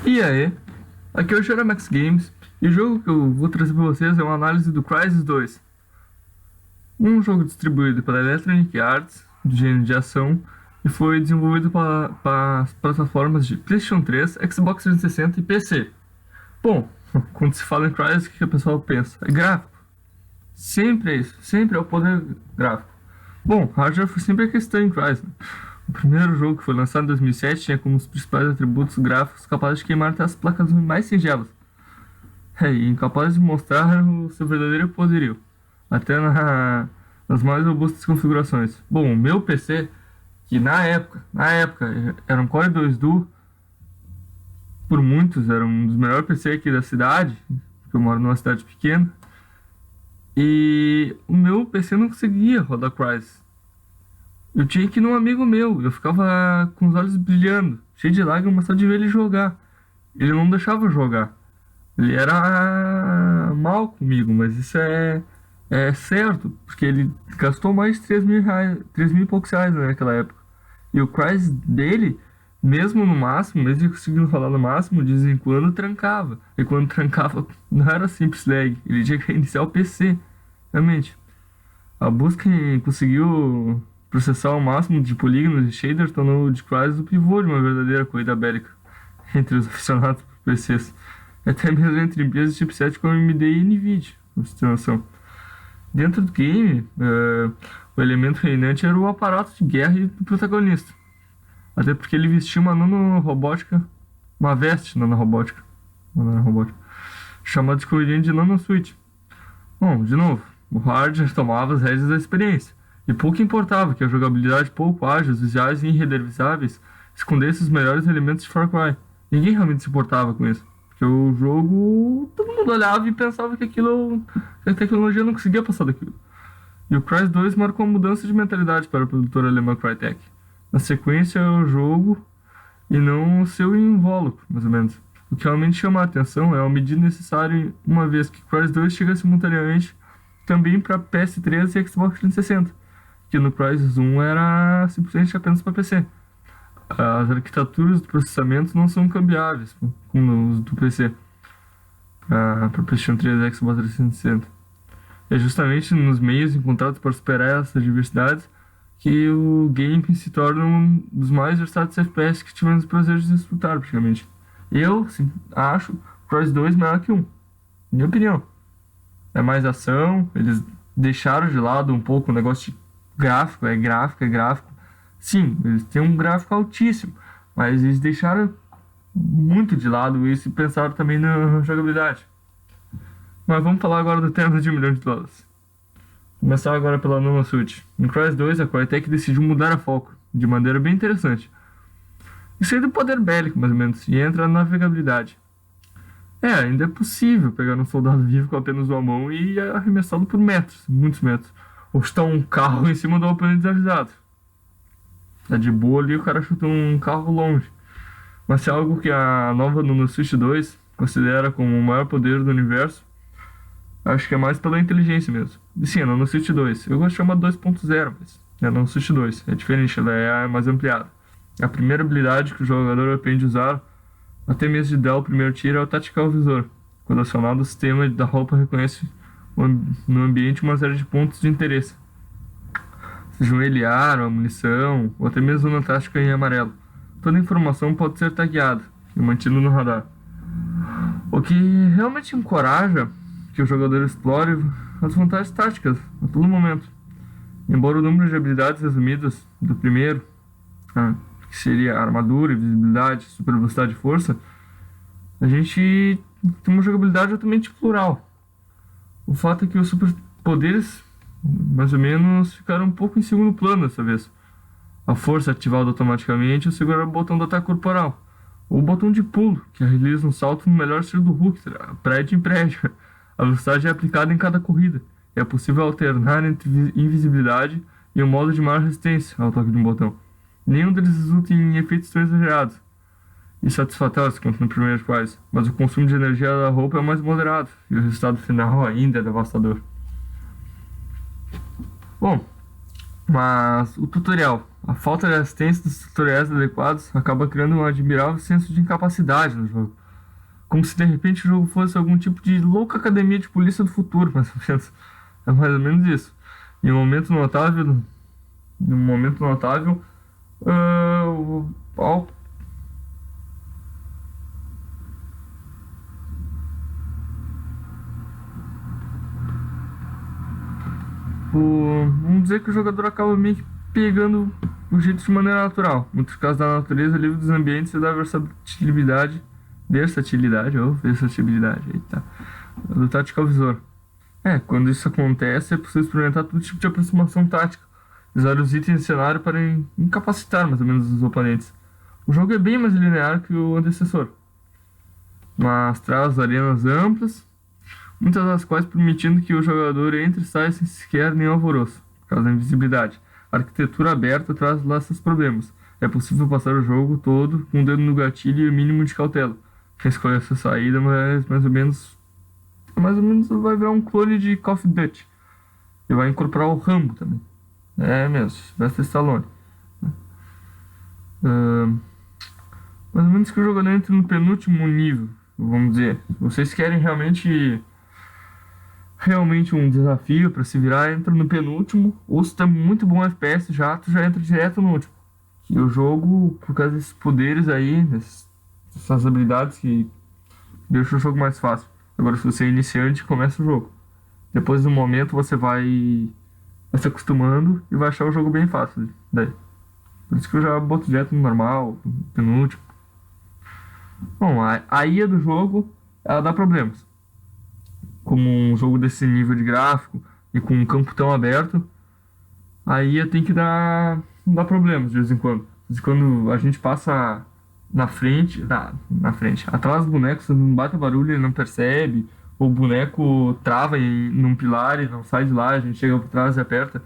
E aí, aqui é o Joramax Games e o jogo que eu vou trazer para vocês é uma análise do Crysis 2, um jogo distribuído pela Electronic Arts, do gênero de ação, e foi desenvolvido para as plataformas de PlayStation 3, Xbox 360 e PC. Bom, quando se fala em Crysis, o que a pessoa pensa? É gráfico. Sempre é isso, sempre é o poder gráfico. Bom, hardware foi sempre a questão em Crysis, né? O primeiro jogo, que foi lançado em 2007, tinha como os principais atributos gráficos capazes de queimar até as placas mais singelas. E incapazes de mostrar o seu verdadeiro poderio, até nas mais robustas configurações. Bom, o meu PC, que na época era um Core 2 Duo, por muitos era um dos melhores PC aqui da cidade, porque eu moro numa cidade pequena, e o meu PC não conseguia rodar Crysis. Eu tinha que ir num amigo meu, eu ficava com os olhos brilhando, cheio de lágrimas só de ver ele jogar. Ele não deixava eu jogar. Ele era mal comigo, mas isso é certo, porque ele gastou mais de 3 mil reais, 3 mil e poucos reais naquela época. E o Crysis dele, mesmo no máximo, mesmo conseguindo falar no máximo, de vez em quando trancava. E quando trancava, não era simples lag, ele tinha que reiniciar o PC, realmente. A busca conseguiu processar o máximo de polígonos e shaders tornou o de Crysis o pivô de uma verdadeira corrida bélica entre os aficionados por PCs. Até mesmo entre empresas de chipset como AMD e Nvidia, pra você ter noção. Dentro do game, o elemento reinante era o aparato de guerra do protagonista. Até porque ele vestia uma nanorobótica, uma veste nanorobótica, chamada de nanosuit. Bom, de novo, o hardware tomava as rédeas da experiência. E pouco importava que a jogabilidade pouco ágil, os visuais irreversáveis, escondesse os melhores elementos de Far Cry. Ninguém realmente se importava com isso. Porque o jogo, todo mundo olhava e pensava que a tecnologia não conseguia passar daquilo. E o Crysis 2 marcou uma mudança de mentalidade para a produtora alemã Crytek. Na sequência é o jogo e não o seu invólucro, mais ou menos. O que realmente chama a atenção é a medida necessária, uma vez que Crysis 2 chega simultaneamente também para PS3 e Xbox 360, que no Crysis 1 era simplesmente apenas para PC. As arquiteturas do processamento não são cambiáveis, como os do PC, para PlayStation 3 e Xbox 360. É justamente nos meios encontrados para superar essas diversidades que o game se torna um dos mais versáteis FPS que tivemos o prazer de desfrutar, praticamente. Eu sim, acho o Crysis 2 melhor que um, minha opinião. É mais ação, eles deixaram de lado um pouco o negócio de gráfico, é gráfico, é gráfico. Sim, eles têm um gráfico altíssimo, mas eles deixaram muito de lado isso e pensaram também na jogabilidade. Mas vamos falar agora do tema de US$ 1 milhão. Começar agora pela nanosuit. No Crysis 2, a Crytek decidiu mudar a foco, de maneira bem interessante. Isso aí do poder bélico, mais ou menos, e entra na navegabilidade. Ainda é possível pegar um soldado vivo com apenas uma mão e arremessá-lo por metros, muitos metros. Ou chutar um carro em cima do oponente desavisado. Tá de boa ali, o cara chuta um carro longe. Mas se é algo que a nova nanosuit 2 considera como o maior poder do universo, acho que é mais pela inteligência mesmo. E sim, a nanosuit 2. Eu gosto de chamar 2.0, mas é a nanosuit 2. É diferente, ela é mais ampliada. A primeira habilidade que o jogador aprende a usar, até mesmo de dar o primeiro tiro, é o Tactical Visor. Quando acionado, o sistema da roupa reconhece no ambiente uma série de pontos de interesse. Seja um heliar, uma munição, ou até mesmo uma tática em amarelo. Toda informação pode ser tagueada e mantida no radar. O que realmente encoraja que o jogador explore as vantagens táticas a todo momento. Embora o número de habilidades resumidas do primeiro, que seria armadura, visibilidade, super velocidade e força, a gente tem uma jogabilidade altamente plural. O fato é que os superpoderes, mais ou menos, ficaram um pouco em segundo plano dessa vez. A força ativada automaticamente ao segurar o botão do ataque corporal. Ou o botão de pulo, que realiza um salto no melhor estilo do Hulk, prédio em prédio. A velocidade é aplicada em cada corrida. E é possível alternar entre invisibilidade e o modo de maior resistência ao toque de um botão. Nenhum deles resulta em efeitos tão exagerados e satisfatórios quanto no primeiro quase, mas o consumo de energia da roupa é mais moderado e o resultado final ainda é devastador. Bom, mas o tutorial A falta de assistência dos tutoriais adequados acaba criando um admirável senso de incapacidade no jogo. Como se de repente o jogo fosse algum tipo de louca academia de polícia do futuro, mais ou menos. É mais ou menos isso. Em um momento notável, ah, ao- vamos dizer que o jogador acaba meio que pegando o jeito de maneira natural. Muitos casos da natureza, livre dos ambientes e da versatilidade, eita, do Tactical Visor. Quando isso acontece, é possível experimentar todo tipo de aproximação tática, usar os itens do cenário para incapacitar mais ou menos os oponentes. O jogo é bem mais linear que o antecessor, mas traz arenas amplas, muitas das quais permitindo que o jogador entre e saia sem sequer nenhum alvoroço, por causa da invisibilidade. A arquitetura aberta traz lá seus problemas. É possível passar o jogo todo com o dedo no gatilho e o mínimo de cautela. Quem escolhe a sua saída, mas mais ou menos vai virar um clone de Call of Duty. E vai incorporar o Rambo também. É mesmo, Sylvester Stallone. Ahn, mais ou menos que o jogador entre no penúltimo nível, vamos dizer. Se vocês querem realmente um desafio para se virar, entra no penúltimo. Ou se tá muito bom FPS já, tu já entra direto no último. E o jogo, por causa desses poderes aí, dessas habilidades que deixam o jogo mais fácil. Agora, se você é iniciante, começa o jogo. Depois do momento, você vai se acostumando e vai achar o jogo bem fácil. Daí. Por isso que eu já boto direto no normal, no penúltimo. Bom, a IA do jogo, ela dá problemas. Como um jogo desse nível de gráfico e com um campo tão aberto, a IA tem que dar problemas de vez em quando. De vez em quando a gente passa na frente, atrás do boneco, você não bate barulho, ele não percebe, ou o boneco trava num pilar e não sai de lá, a gente chega por trás e aperta.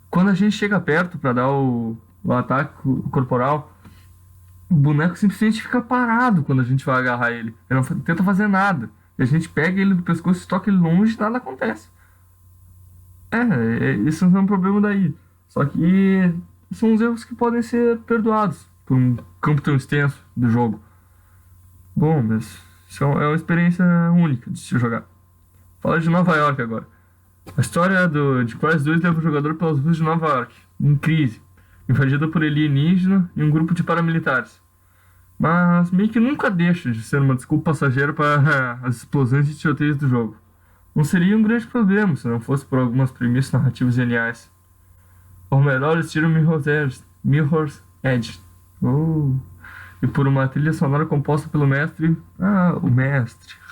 Quando a gente chega perto para dar o ataque corporal, o boneco simplesmente fica parado quando a gente vai agarrar ele. Ele não tenta fazer nada. E a gente pega ele do pescoço, estoca ele longe e nada acontece. Isso é um problema daí. Só que são os erros que podem ser perdoados por um campo tão extenso do jogo. Bom, mas isso é uma experiência única de se jogar. Fala de Nova York agora. A história de Crysis 2 leva o jogador pelas ruas de Nova York, em crise, invadida por alienígena e um grupo de paramilitares. Mas meio que nunca deixa de ser uma desculpa passageira para as explosões e tiroteios do jogo. Não seria um grande problema se não fosse por algumas premissas narrativas geniais. Ou melhor, estilo Mirror's Edge. Oh. E por uma trilha sonora composta pelo o mestre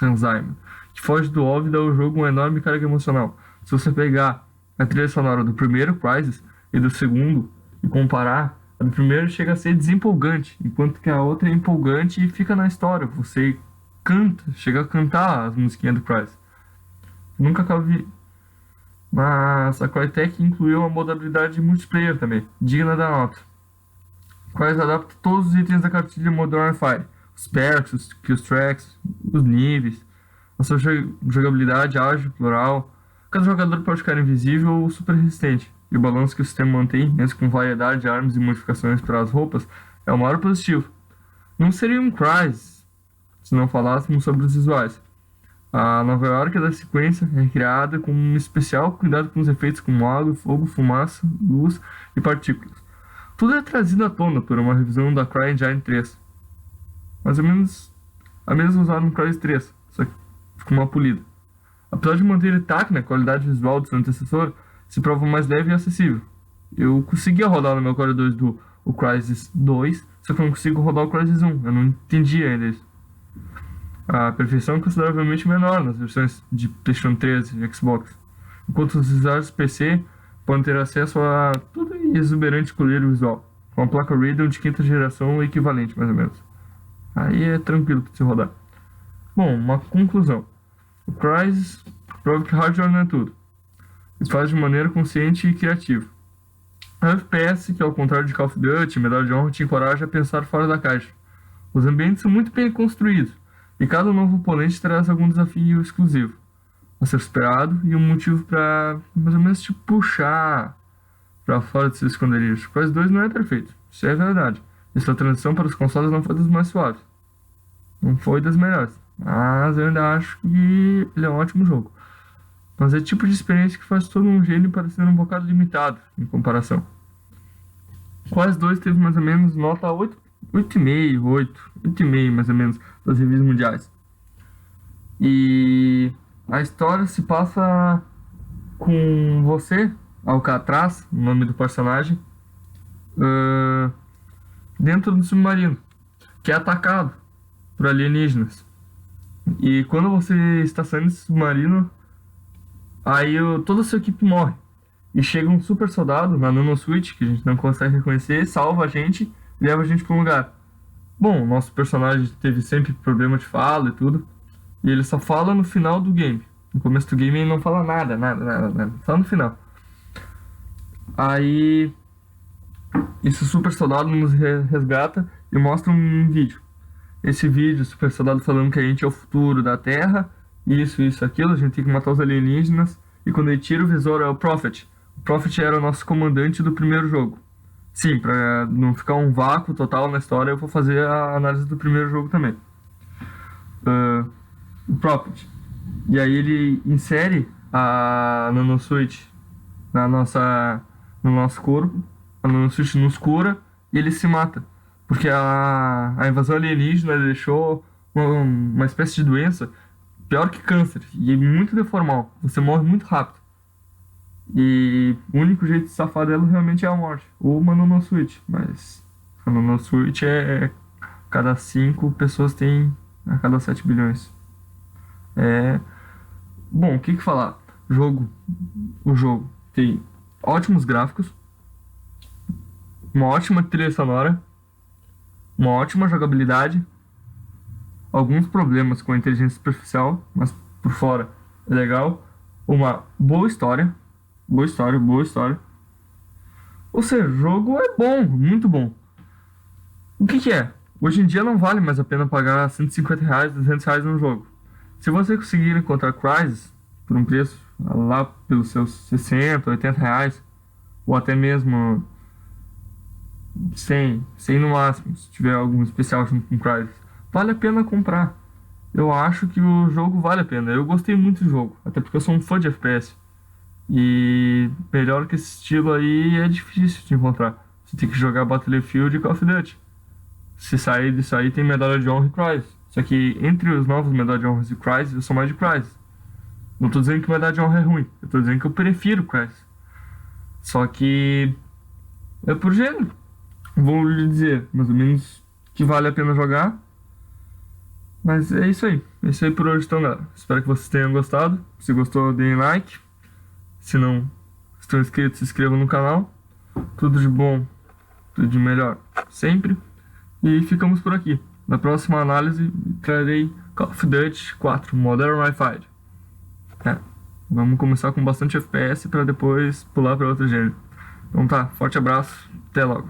Hans Zimmer, que foge do óbvio e dá ao jogo uma enorme carga emocional. Se você pegar a trilha sonora do primeiro Crysis e do segundo e comparar, a do primeiro chega a ser desempolgante, enquanto que a outra é empolgante e fica na história. Você chega a cantar as musiquinhas do Crysis. Nunca acabei. Mas a Crytek incluiu uma modalidade de multiplayer também, digna da nota. Crysis adapta todos os itens da cartilha Modern Warfare, os perks, os kills tracks, os níveis, a sua jogabilidade ágil, plural. Cada jogador pode ficar invisível ou super resistente, e o balanço que o sistema mantém, mesmo com variedade de armas e modificações para as roupas, é o maior positivo. Não seria um Crysis se não falássemos sobre os visuais. A Nova York da sequência é criada com um especial cuidado com os efeitos como água, fogo, fumaça, luz e partículas. Tudo é trazido à tona por uma revisão da CryEngine 3. Mais ou menos a mesma usada no Crysis 3, só que com uma polida. Apesar de manter intacta a qualidade visual do seu antecessor, se prova mais leve e acessível. Eu conseguia rodar no meu Core 2 o Crysis 2, só que eu não consigo rodar o Crysis 1. Eu não entendi ainda isso. A perfeição é consideravelmente menor nas versões de PlayStation 3 e Xbox, enquanto os usuários PC podem ter acesso a todo exuberante colírio visual, com a placa Radeon de quinta geração ou equivalente, mais ou menos. Aí é tranquilo para se rodar. Bom, uma conclusão. O Crysis prova que hardware não é tudo, e faz de maneira consciente e criativa. É um FPS que, ao contrário de Call of Duty e Medalha de Honra, te encoraja a pensar fora da caixa. Os ambientes são muito bem construídos, e cada novo oponente traz algum desafio exclusivo a ser superado e um motivo para mais ou menos te puxar para fora de seu esconderijo. Quase 2 não é perfeito, isso é verdade. E sua transição para os consoles não foi das mais suaves. Não foi das melhores. Mas eu ainda acho que ele é um ótimo jogo. Mas é o tipo de experiência que faz todo um gênio parecer um bocado limitado em comparação. Quase 2 teve mais ou menos nota 8, 8,5, 8,5 mais ou menos das reviews mundiais. E a história se passa com você, Alcatraz, o nome do personagem, ah, dentro do submarino, que é atacado por alienígenas. E quando você está saindo desse submarino, aí toda a sua equipe morre. E chega um super soldado na nanosuite, que a gente não consegue reconhecer, salva a gente e leva a gente para um lugar. Bom, nosso personagem teve sempre problema de fala e tudo. E ele só fala no final do game. No começo do game ele não fala nada, nada, nada, nada. Só no final. Aí esse super soldado nos resgata e mostra um vídeo. Esse vídeo, o super soldado falando que a gente é o futuro da Terra, isso, aquilo, a gente tem que matar os alienígenas. E quando ele tira o visor é o Prophet. O Prophet era o nosso comandante do primeiro jogo. Sim, pra não ficar um vácuo total na história, eu vou fazer a análise do primeiro jogo também. O Prophet. E aí ele insere a nanosuite no nosso corpo, a nanosuite nos cura e ele se mata. Porque a invasão alienígena deixou uma espécie de doença pior que câncer e muito deformal. Você morre muito rápido. E o único jeito de safar dela realmente é a morte. Ou uma nanosuite. Mas a nanosuite cada 5 pessoas tem a cada 7 bilhões. Bom, o que falar? O jogo tem ótimos gráficos, uma ótima trilha sonora, uma ótima jogabilidade, alguns problemas com a inteligência artificial, mas por fora é legal, uma boa história, boa história. Ou seja, o jogo é bom, muito bom. O que é? Hoje em dia não vale mais a pena pagar R$ 150, R$ 200 num jogo. Se você conseguir encontrar Crysis por um preço lá pelos seus 60, R$ 80, ou até mesmo 100 no máximo, se tiver algum especial junto com Crysis, vale a pena comprar. Eu acho que o jogo vale a pena. Eu gostei muito do jogo, até porque eu sou um fã de FPS. E melhor que esse estilo aí é difícil de encontrar. Você tem que jogar Battlefield e Call of Duty. Se sair disso aí, tem Medalha de Honra e Crysis. Só que entre os novos Medalha de Honra e Crysis, eu sou mais de Crysis. Não tô dizendo que Medalha de Honra é ruim, eu tô dizendo que eu prefiro Crysis. Só que é por gênero. Vou lhe dizer, mais ou menos, que vale a pena jogar. Mas é isso aí. É isso aí por hoje, então, galera. Espero que vocês tenham gostado. Se gostou, deem like. Se não estão inscritos, se inscrevam no canal. Tudo de bom, tudo de melhor, sempre. E ficamos por aqui. Na próxima análise, trarei Call of Duty 4 Modern Warfare. Vamos começar com bastante FPS para depois pular para outro gênero. Então tá, forte abraço, até logo.